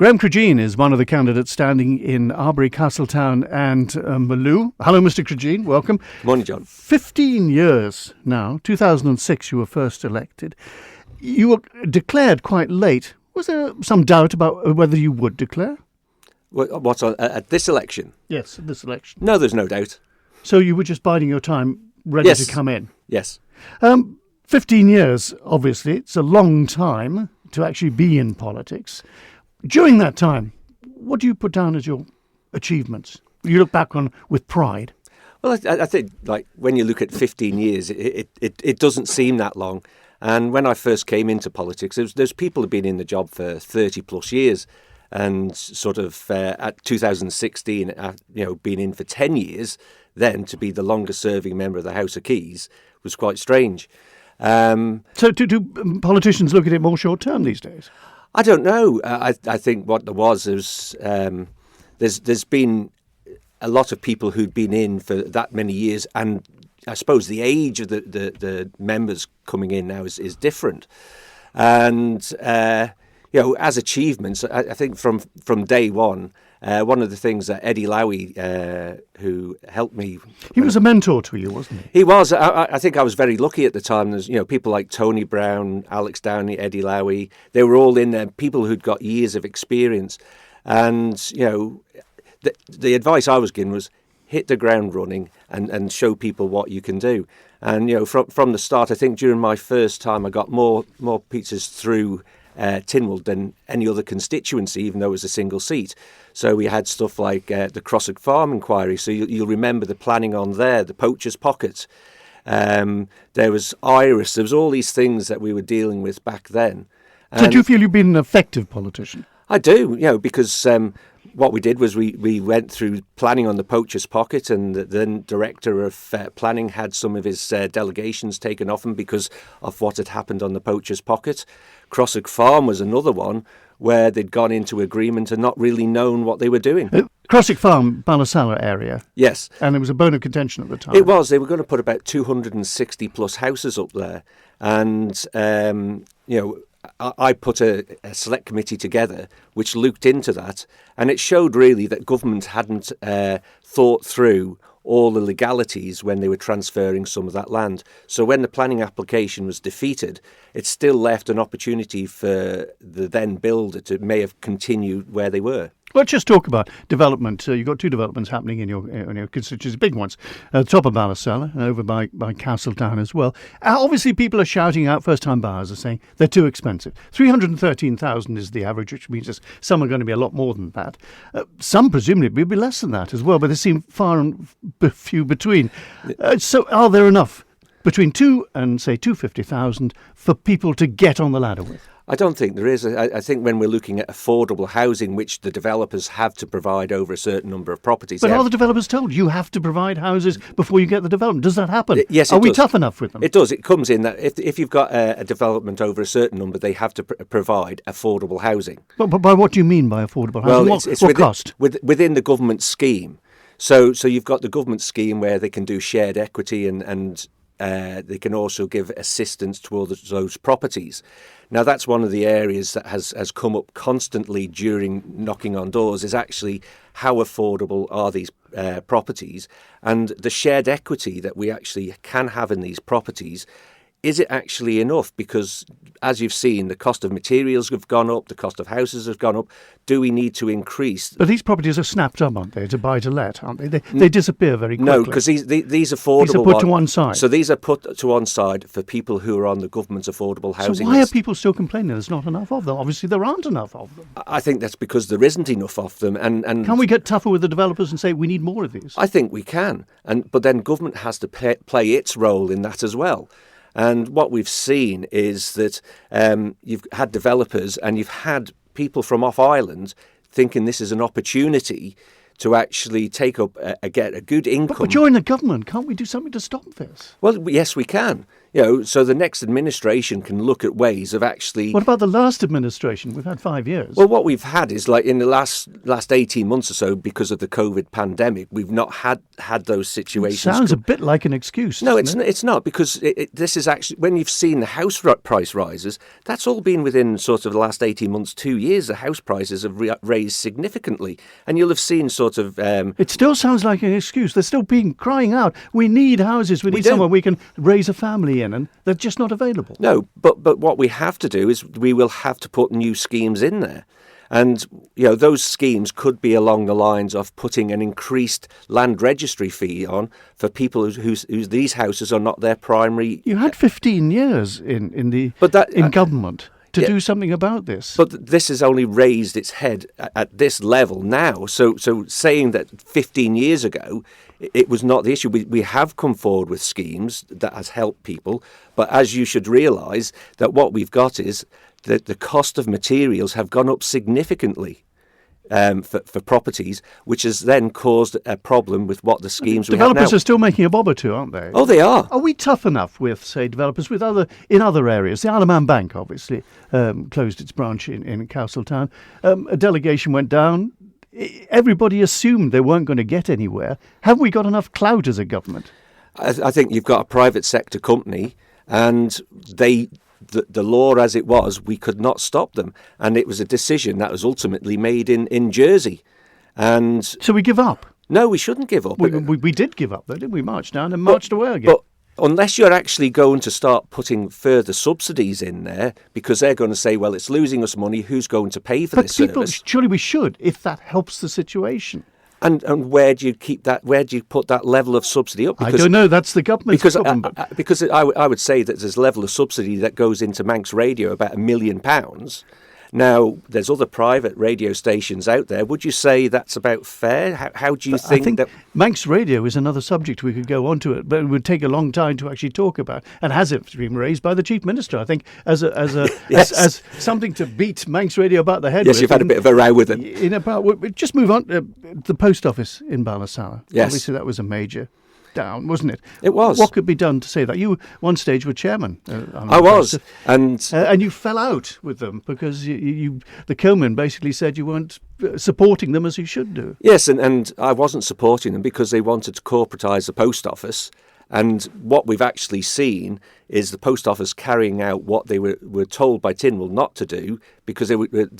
Cregeen is one of the candidates standing in Arbory, Castletown and Malew. Hello, Mr. Cregeen. Welcome. Morning, John. 15 years now. 2006 you were first elected. You were declared quite late. Was there some doubt about whether you would declare? What's on at this election? Yes, at this election. No, there's no doubt. So you were just biding your time, ready Yes. to come in? Yes. 15 years, obviously. It's a long time to actually be in politics. During that time, what do you put down as your achievements? You look back on with pride. Well, I think like when you look at 15 years, it doesn't seem that long. And when I first came into politics, there's people who've been in the job for 30 plus years, and sort of at 2016, been in for 10 years. Then to be the longest serving member of the House of Keys was quite strange. So do politicians look at it more short term these days? I don't know. I think what there was is there's been a lot of people who'd been in for that many years, and I suppose the age of the members coming in now is different. And as achievements, I think from day one. One of the things that Eddie Lowy, who helped me... He was a mentor to you, wasn't he? He was. I think I was very lucky at the time. There's people like Tony Brown, Alex Downey, Eddie Lowy. They were all in there, people who'd got years of experience. And, the advice I was given was hit the ground running and show people what you can do. And, from the start, I think during my first time, I got more pizzas through Tynwald than any other constituency, even though it was a single seat. So we had stuff like the Crossett Farm inquiry. So you'll remember the planning on there, the poacher's pocket. There was Iris. There was all these things that we were dealing with back then. So do you feel you've been an effective politician? I do, because what we did was we went through planning on the poacher's pocket, and the then director of planning had some of his delegations taken off him because of what had happened on the poacher's pocket. Crossett Farm was another one where they'd gone into agreement and not really known what they were doing. Crossett Farm, Ballasalla area. Yes. And it was a bone of contention at the time. It was. They were going to put about 260 plus houses up there. And, I put a select committee together which looked into that, and it showed really that government hadn't thought through all the legalities when they were transferring some of that land. So when the planning application was defeated, it still left an opportunity for the then builder to may have continued where they were. Let's just talk about development. You've got two developments happening in your constituency, big ones, at the top of Ballasalla and over by Castletown as well. Obviously, people are shouting out, first-time buyers are saying they're too expensive. 313,000 is the average, which means some are going to be a lot more than that. Some presumably will be less than that as well, but they seem far and few between. So are there enough between 2 and, say, 250,000 for people to get on the ladder with? I don't think there is. I think when we're looking at affordable housing, which the developers have to provide over a certain number of properties. But are the developers told you have to provide houses before you get the development? Does that happen? Yes, it does. Are we does. tough enough with them? It does. It comes in that if you've got a development over a certain number, they have to provide affordable housing. But by what do you mean by affordable housing? Well, what cost? Within the government scheme. So you've got the government scheme where they can do shared equity and they can also give assistance towards those properties. Now, that's one of the areas that has come up constantly during knocking on doors, is actually how affordable are these properties, and the shared equity that we actually can have in these properties. Is it actually enough? Because, as you've seen, the cost of materials have gone up, the cost of houses have gone up. Do we need to increase? But these properties are snapped up, aren't they, to buy to let, aren't they? They disappear very quickly. No, because these affordable These are put to one side. So these are put to one side for people who are on the government's affordable housing So why list. are people still complaining there's not enough of them? Obviously, there aren't enough of them. I think that's because there isn't enough of them. And can we get tougher with the developers and say we need more of these? I think we can. But then government has to play its role in that as well. And what we've seen is that you've had developers and you've had people from off island thinking this is an opportunity to actually take up get a good income. But you're in the government. Can't we do something to stop this? Well, yes, we can. So the next administration can look at ways of actually. What about the last administration? We've had 5 years. Well, what we've had is like in the last 18 months or so, because of the COVID pandemic, we've not had those situations. Sounds a bit like an excuse. No, it's not, because this is actually, when you've seen the house price rises, that's all been within sort of the last 18 months, 2 years. The house prices have raised significantly, and you'll have seen sort of. It still sounds like an excuse. They're still crying out. We need houses. We need somewhere we can raise a family in, and they're just not available. No, but what we have to do is we will have to put new schemes in there. And, those schemes could be along the lines of putting an increased land registry fee on for people whose these houses are not their primary. You had 15 years in government to do something about this. But this has only raised its head at this level now. So saying that 15 years ago it was not the issue. We have come forward with schemes that has helped people. But as you should realise, that what we've got is that the cost of materials have gone up significantly for properties, which has then caused a problem with what the schemes we have now. Developers are still making a bob or two, aren't they? Oh, they are. Are we tough enough with, say, developers in other areas? The Isle of Man Bank, obviously, closed its branch in Castletown. A delegation went down. Everybody assumed they weren't going to get anywhere. Have we got enough clout as a government? I think you've got a private sector company, and the law as it was, we could not stop them. And it was a decision that was ultimately made in Jersey. And so we give up? No, we shouldn't give up. We did give up, though, didn't we? Marched down and marched away again. But unless you're actually going to start putting further subsidies in there, because they're going to say, well, it's losing us money, who's going to pay for this service? Surely we should, if that helps the situation. And where do you keep that? Where do you put that level of subsidy up? Because, I don't know. That's the government's problem. Because I would say that there's a level of subsidy that goes into Manx Radio, about £1 million. Now, there's other private radio stations out there. Would you say that's about fair? How do you think that... Manx Radio is another subject we could go on to it, but it would take a long time to actually talk about. And has it been raised by the Chief Minister, I think, as yes. as something to beat Manx Radio about the head with. Yes, you've had a bit of a row with it. Just move on. The post office in Ballysalla. Yes. Obviously, that was a major down, wasn't it? It was. What could be done to say that? You, one stage, were chairman. I was. And you fell out with them because the Coman basically said you weren't supporting them as you should do. Yes, and I wasn't supporting them because they wanted to corporatise the post office. And what we've actually seen is the post office carrying out what they were told by Tynwald not to do, because they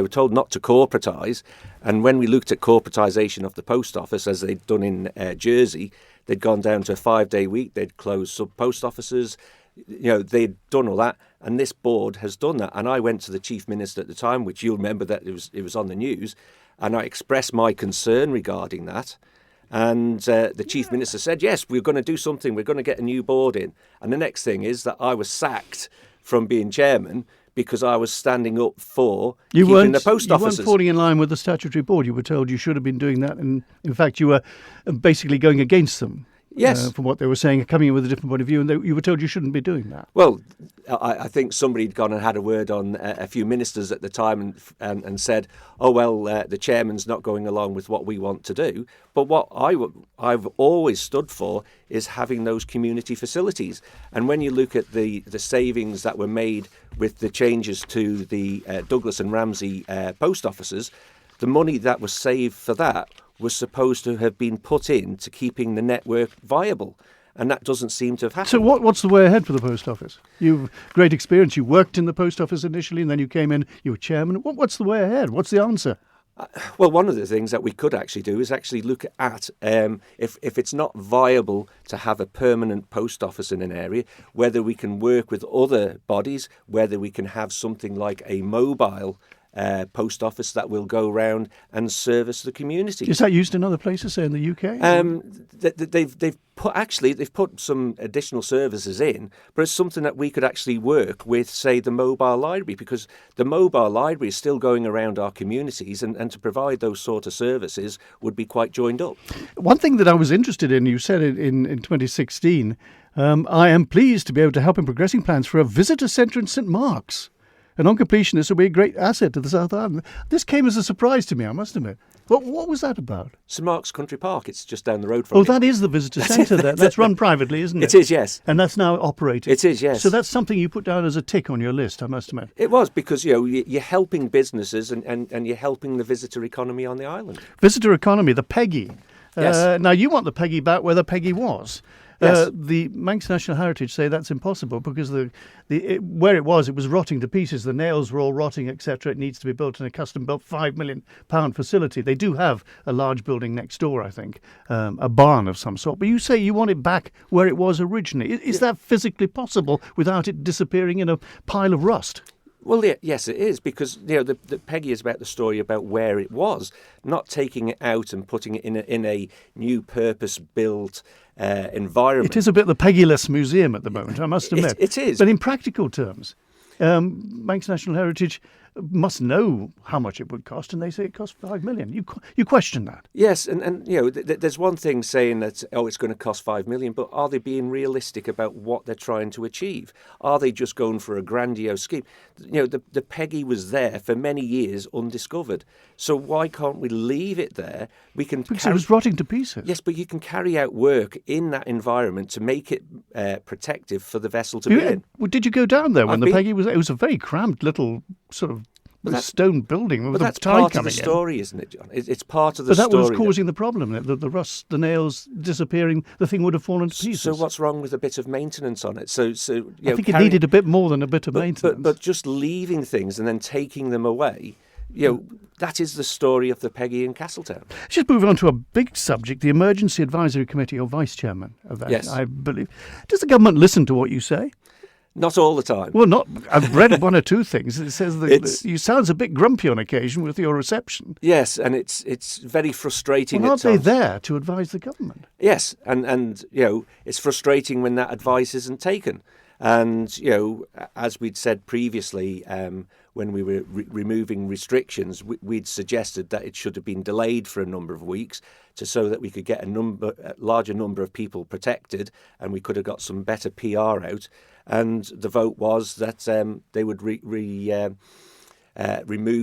were told not to corporatise. And when we looked at corporatisation of the post office, as they'd done in Jersey, they'd gone down to a 5-day week. They'd closed sub-post offices. They'd done all that. And this board has done that. And I went to the Chief Minister at the time, which you'll remember that it was on the news, and I expressed my concern regarding that. And the Chief Minister said, yes, we're going to do something. We're going to get a new board in. And the next thing is that I was sacked from being chairman because I was standing up for keeping the post offices. You weren't falling in line with the statutory board. You were told you should have been doing that. And in fact, you were basically going against them. Yes. From what they were saying, coming in with a different point of view, and you were told you shouldn't be doing that. Well, I think somebody had gone and had a word on a few ministers at the time and said, oh, well, the chairman's not going along with what we want to do. But what I've always stood for is having those community facilities. And when you look at the savings that were made with the changes to the Douglas and Ramsey post offices, the money that was saved for that was supposed to have been put into keeping the network viable. And that doesn't seem to have happened. So what's the way ahead for the post office? You've great experience. You worked in the post office initially, and then you came in, you were chairman. What's the way ahead? What's the answer? Well, one of the things that we could actually do is actually look at if it's not viable to have a permanent post office in an area, whether we can work with other bodies, whether we can have something like a mobile post office that will go around and service the community. Is that used in other places, say in the UK? They've put some additional services in, but it's something that we could actually work with, say, the mobile library, because the mobile library is still going around our communities, and to provide those sort of services would be quite joined up. One thing that I was interested in, you said it in 2016, I am pleased to be able to help in progressing plans for a visitor centre in St Mark's. And on completion, this will be a great asset to the South Island. This came as a surprise to me, I must admit. What was that about? St Mark's Country Park. It's just down the road from Oh, it. that is the visitor centre there. That's run privately, isn't it? It is, yes. And that's now operating. It is, yes. So that's something you put down as a tick on your list, I must admit. It was, because you're helping businesses and you're helping the visitor economy on the island. Visitor economy, the Peggy. Yes. Now, you want the Peggy back where the Peggy was. Yes. The Manx National Heritage say that's impossible because where it was rotting to pieces. The nails were all rotting, etc. It needs to be built in a custom-built £5 million facility. They do have a large building next door, I think, a barn of some sort. But you say you want it back where it was originally. Is that physically possible without it disappearing in a pile of rust? Well, yes, it is, because the Peggy is about the story about where it was, not taking it out and putting it in a new purpose-built environment. It is a bit the Peggyless museum at the moment, I must admit. It is. But in practical terms, Manx National Heritage must know how much it would cost, and they say it costs $5 million. You question that? Yes, and there's one thing saying that it's going to cost $5 million, but are they being realistic about what they're trying to achieve? Are they just going for a grandiose scheme? The Peggy was there for many years undiscovered, so why can't we leave it there? Because it was rotting to pieces. Yes, but you can carry out work in that environment to make it protective for the vessel to be in. Well, did you go down there when the Peggy was? It was a very cramped little sort of stone building with that's a tide part coming of the story, isn't it, John? It's part of the story. But that was causing the the problem. The rust, the nails disappearing, the thing would have fallen to pieces. So what's wrong with a bit of maintenance on it? So I think it needed a bit more than a bit of maintenance. But just leaving things and then taking them away, that is the story of the Peggy in Castletown. Let's just move on to a big subject, the Emergency Advisory Committee, or vice chairman of that, yes. I believe. Does the government listen to what you say? Not all the time. Well, I've read one or two things. It says that you sounds a bit grumpy on occasion with your reception. Yes, and it's very frustrating. Well, aren't they there to advise the government? Yes, and it's frustrating when that advice isn't taken. And as we'd said previously, when we were removing restrictions, we'd suggested that it should have been delayed for a number of weeks so that we could get a larger number of people protected, and we could have got some better PR out. And the vote was that they would remove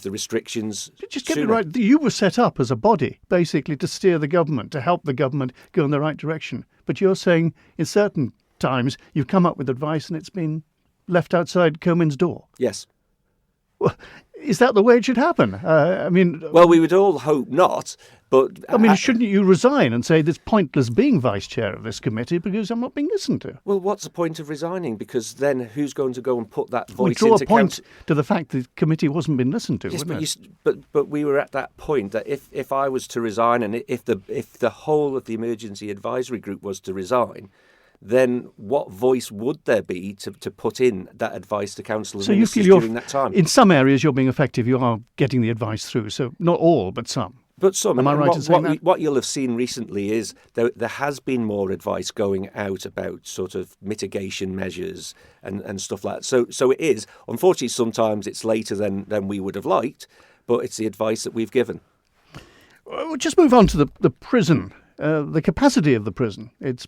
the restrictions. Just get me right. You were set up as a body, basically, to steer the government, to help the government go in the right direction. But you're saying in certain times you've come up with advice and it's been left outside Comin's door. Yes. Well, is that the way it should happen? Well, we would all hope not. But shouldn't you resign and say it's pointless being vice chair of this committee because I'm not being listened to? Well, what's the point of resigning? Because then who's going to go and put that voice draw into a point to the fact the committee wasn't being listened to, yes, wouldn't it? But we were at that point that if I was to resign and if the whole of the emergency advisory group was to resign, then what voice would there be to put in that advice to council and ministers during that time? In some areas you're being effective, you are getting the advice through, so not all, but some. But some. Am I right in saying that? What you'll have seen recently is there has been more advice going out about sort of mitigation measures and stuff like that. So it is. Unfortunately, sometimes it's later than we would have liked, but it's the advice that we've given. We'll just move on to the prison. The capacity of the prison. It's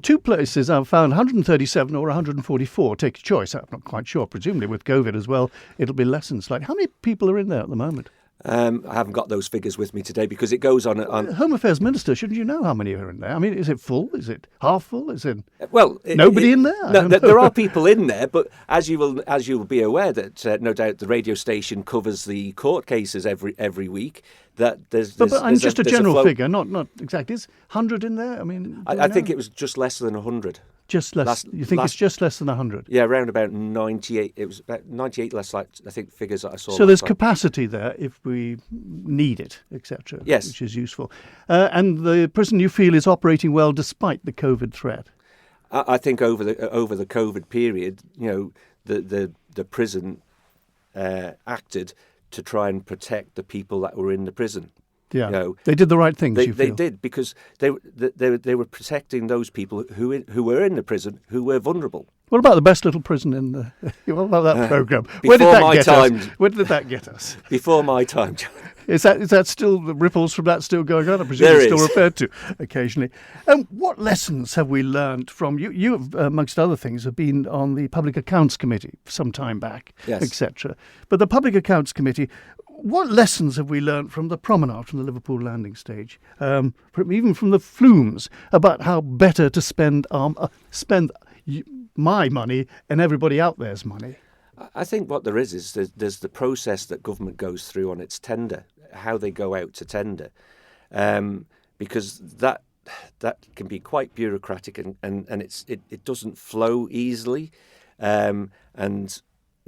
two places I've found 137 or 144. Take your choice. I'm not quite sure. Presumably with COVID as well, it'll be lessened slightly. How many people are in there at the moment? I haven't got those figures with me today because it goes on. Home Affairs Minister, shouldn't you know how many are in there? I mean, is it full? Is it half full? Is it nobody in there? No, there are people in there, but as you will be aware that no doubt the radio station covers the court cases every week. That there's just a general figure, not exactly. Is 100 in there? I mean, I think it was just less than 100. Just less. You think it's just less than 100? Yeah, around about 98. It was about 98 less, I think, figures that I saw. So there's capacity there if we need it, etc. Yes, which is useful. And the prison you feel is operating well despite the COVID threat. I think over the COVID period, the prison acted to try and protect the people that were in the prison. Yeah, they did the right things. They did because they were protecting those people who were in the prison who were vulnerable. What about the best little prison in the? What about that program? Where did that get us? Where did that get us? Before my time, John. Is that still, the ripples from that still going on? I presume There it's still is. referred to occasionally. What lessons have we learned from you? You, amongst other things, have been on the Public Accounts Committee some time back, Yes. etc. But the Public Accounts Committee, what lessons have we learned from the promenade, from the Liverpool landing stage, even from the flumes, about how better to spend my money and everybody out there's money? I think what there is there's the process that government goes through on its tender, how they go out to tender, because that can be quite bureaucratic and it doesn't flow easily, and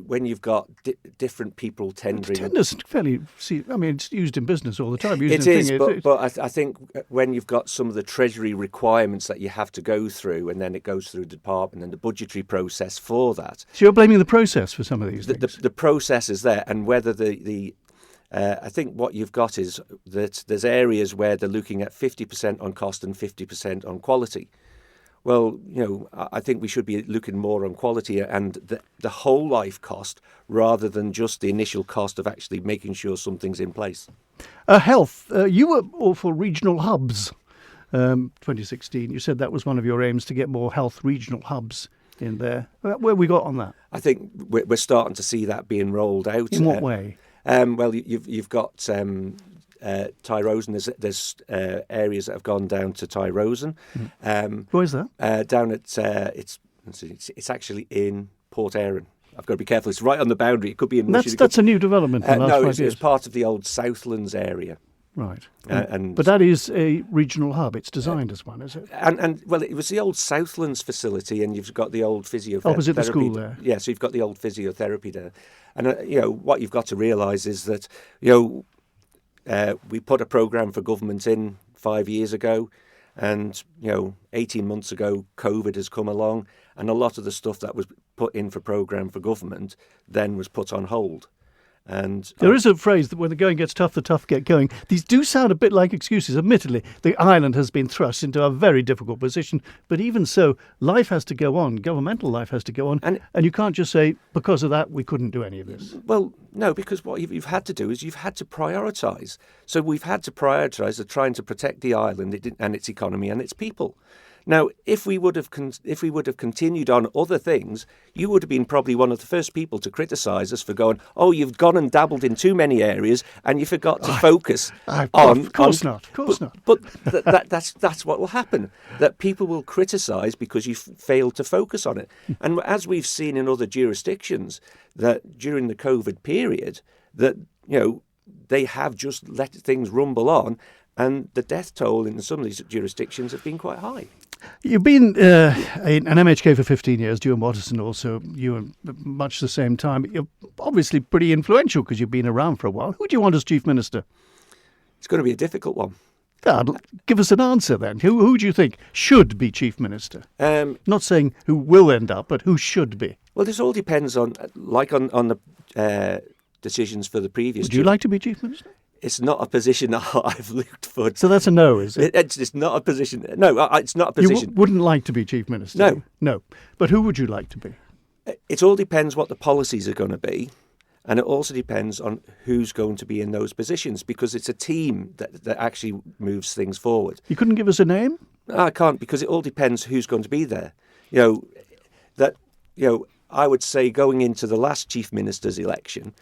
when you've got different people tendering. Tender's fairly, it's used in business all the time. It is, but I think when you've got some of the treasury requirements that you have to go through, and then it goes through the department and the budgetary process for that. So you're blaming the process for some of these things? The process is there, and whether I think what you've got is that there's areas where they're looking at 50% on cost and 50% on quality. Well, I think we should be looking more on quality and the whole life cost rather than just the initial cost of actually making sure something's in place. Health. You were all for regional hubs, 2016. You said that was one of your aims, to get more health regional hubs in there. Where have we got on that? I think we're starting to see that being rolled out. In what way? Well, you've got Tyrone. There's areas that have gone down to Tyrone. Where's that? Down at it's actually in Port Erin. I've got to be careful. It's right on the boundary. It could be in. That's a new development. In the last 5 years. It's part of the old Southlands area. Right. But that is a regional hub. It's designed as one, is it? And well, it was the old Southlands facility, and you've got the old physiotherapy. Opposite the school there. Yeah, so you've got the old physiotherapy there. And what you've got to realise is that we put a programme for government in 5 years ago, and 18 months ago COVID has come along, and a lot of the stuff that was put in for programme for government then was put on hold. And there is a phrase that when the going gets tough, the tough get going. These do sound a bit like excuses. Admittedly, the island has been thrust into a very difficult position. But even so, life has to go on. Governmental life has to go on. And you can't just say, because of that, we couldn't do any of this. Well, no, because what you've had to do is you've had to prioritise. So we've had to prioritise trying to protect the island and its economy and its people. Now, if we would have continued on other things, you would have been probably one of the first people to criticise us for going, "Oh, you've gone and dabbled in too many areas, and you forgot to focus on." Of course not. But that's what will happen. That people will criticise because you failed to focus on it. And as we've seen in other jurisdictions, that during the COVID period, that they have just let things rumble on, and the death toll in some of these jurisdictions have been quite high. You've been an MHK for 15 years, you and Watterson also, you at much the same time. You're obviously pretty influential because you've been around for a while. Who do you want as Chief Minister? It's going to be a difficult one. Give us an answer then. Who do you think should be Chief Minister? Not saying who will end up, but who should be. Well, this all depends on the decisions for the previous. Would you like to be Chief Minister? It's not a position that I've looked for. So that's a no, is it? It's not a position. No, it's not a position. You wouldn't like to be Chief Minister? No. But who would you like to be? It all depends what the policies are going to be. And it also depends on who's going to be in those positions, because it's a team that actually moves things forward. You couldn't give us a name? No, I can't, because it all depends who's going to be there. I would say going into the last Chief Minister's election,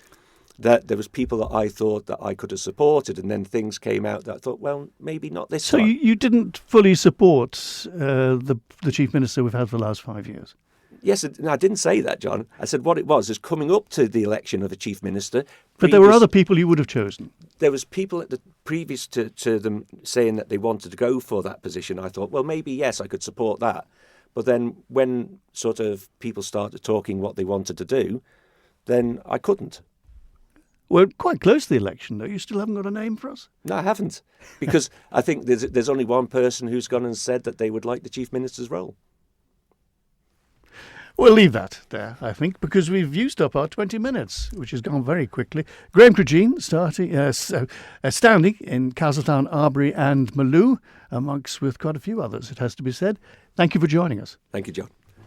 that there was people that I thought that I could have supported, and then things came out that I thought, well, maybe not this time. So you didn't fully support the Chief Minister we've had for the last 5 years? Yes, no, I didn't say that, John. I said what it was is coming up to the election of a Chief Minister. But there were other people you would have chosen. There was people at the previous to them saying that they wanted to go for that position. I thought, well, maybe, yes, I could support that. But then when sort of people started talking what they wanted to do, then I couldn't. We're quite close to the election, though. You still haven't got a name for us? No, I haven't. Because I think there's only one person who's gone and said that they would like the Chief Minister's role. We'll leave that there, I think, because we've used up our 20 minutes, which has gone very quickly. Graham Cregeen standing in Castletown, Arbory and Malew, amongst with quite a few others, it has to be said. Thank you for joining us. Thank you, John.